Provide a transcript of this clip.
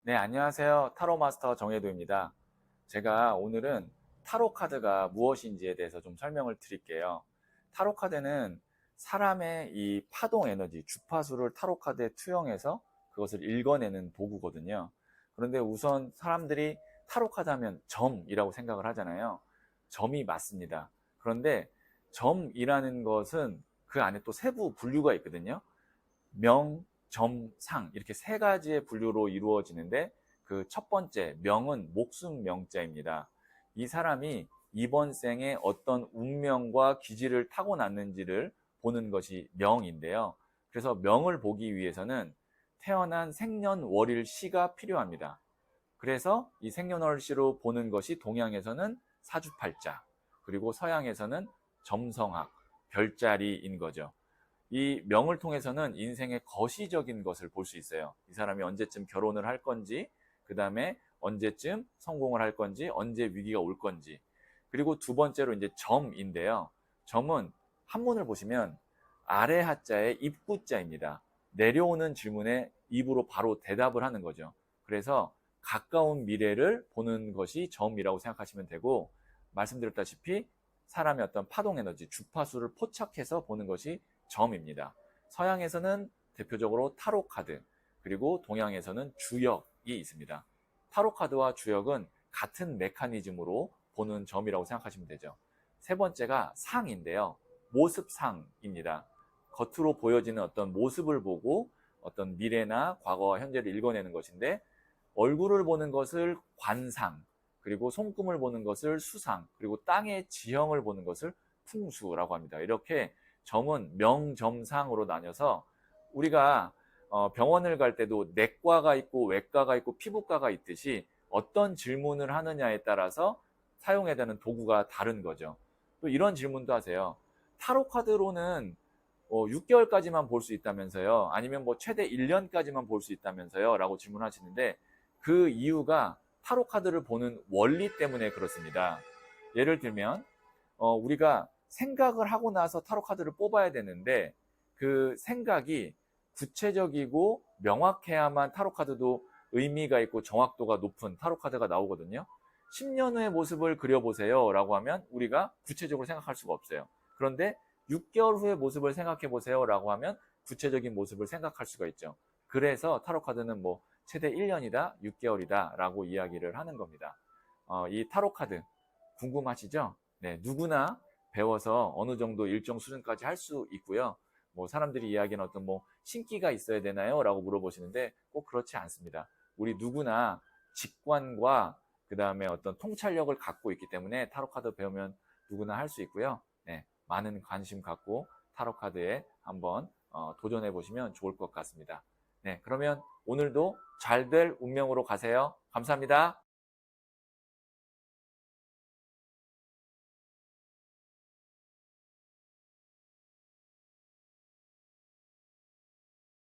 네, 안녕하세요. 타로 마스터 정혜도입니다. 제가 오늘은 타로 카드가 무엇인지에 대해서 좀 설명을 드릴게요. 타로 카드는 사람의 이 파동 에너지, 주파수를 타로 카드에 투영해서 그것을 읽어내는 도구거든요. 그런데 우선 사람들이 타로 카드 하면 점이라고 생각을 하잖아요. 점이 맞습니다. 그런데 점이라는 것은 그 안에 또 세부 분류가 있거든요. 명, 점, 상 이렇게 세 가지의 분류로 이루어지는데 그 첫 번째 명은 목숨 명자입니다. 이 사람이 이번 생에 어떤 운명과 기질을 타고났는지를 보는 것이 명인데요. 그래서 명을 보기 위해서는 태어난 생년월일 시가 필요합니다. 그래서 이 생년월일 시로 보는 것이 동양에서는 사주팔자, 그리고 서양에서는 점성학, 별자리인 거죠. 이 명을 통해서는 인생의 거시적인 것을 볼 수 있어요. 이 사람이 언제쯤 결혼을 할 건지, 그 다음에 언제쯤 성공을 할 건지, 언제 위기가 올 건지. 그리고 두 번째로 이제 점인데요. 점은 한문을 보시면 아래 하자의 입구자입니다. 내려오는 질문에 입으로 바로 대답을 하는 거죠. 그래서 가까운 미래를 보는 것이 점이라고 생각하시면 되고, 말씀드렸다시피 사람의 어떤 파동 에너지, 주파수를 포착해서 보는 것이 점입니다. 서양에서는 대표적으로 타로 카드, 그리고 동양에서는 주역이 있습니다. 타로 카드와 주역은 같은 메커니즘으로 보는 점이라고 생각하시면 되죠. 세 번째가 상인데요. 모습상입니다. 겉으로 보여지는 어떤 모습을 보고 어떤 미래나 과거와 현재를 읽어내는 것인데, 얼굴을 보는 것을 관상, 그리고 손금을 보는 것을 수상, 그리고 땅의 지형을 보는 것을 풍수라고 합니다. 이렇게 점은 명점상으로 나뉘어서 우리가 병원을 갈 때도 내과가 있고 외과가 있고 피부과가 있듯이 어떤 질문을 하느냐에 따라서 사용해야 되는 도구가 다른 거죠. 또 이런 질문도 하세요. 타로 카드로는 6개월까지만 볼 수 있다면서요? 아니면 뭐 최대 1년까지만 볼 수 있다면서요? 라고 질문하시는데, 그 이유가 타로 카드를 보는 원리 때문에 그렇습니다. 예를 들면 우리가 생각을 하고 나서 타로 카드를 뽑아야 되는데, 그 생각이 구체적이고 명확해야만 타로 카드도 의미가 있고 정확도가 높은 타로 카드가 나오거든요. 10년 후의 모습을 그려보세요 라고 하면 우리가 구체적으로 생각할 수가 없어요. 그런데 6개월 후의 모습을 생각해 보세요 라고 하면 구체적인 모습을 생각할 수가 있죠. 그래서 타로 카드는 뭐 최대 1년이다, 6개월이다 라고 이야기를 하는 겁니다. 이 타로 카드 궁금하시죠? 네, 누구나 배워서 어느 정도 일정 수준까지 할 수 있고요. 뭐 사람들이 이야기하는 어떤 뭐 신기가 있어야 되나요? 라고 물어보시는데 꼭 그렇지 않습니다. 우리 누구나 직관과 그 다음에 어떤 통찰력을 갖고 있기 때문에 타로 카드 배우면 누구나 할 수 있고요. 네, 많은 관심 갖고 타로 카드에 한번 도전해 보시면 좋을 것 같습니다. 네, 그러면 오늘도 잘 될 운명으로 가세요. 감사합니다.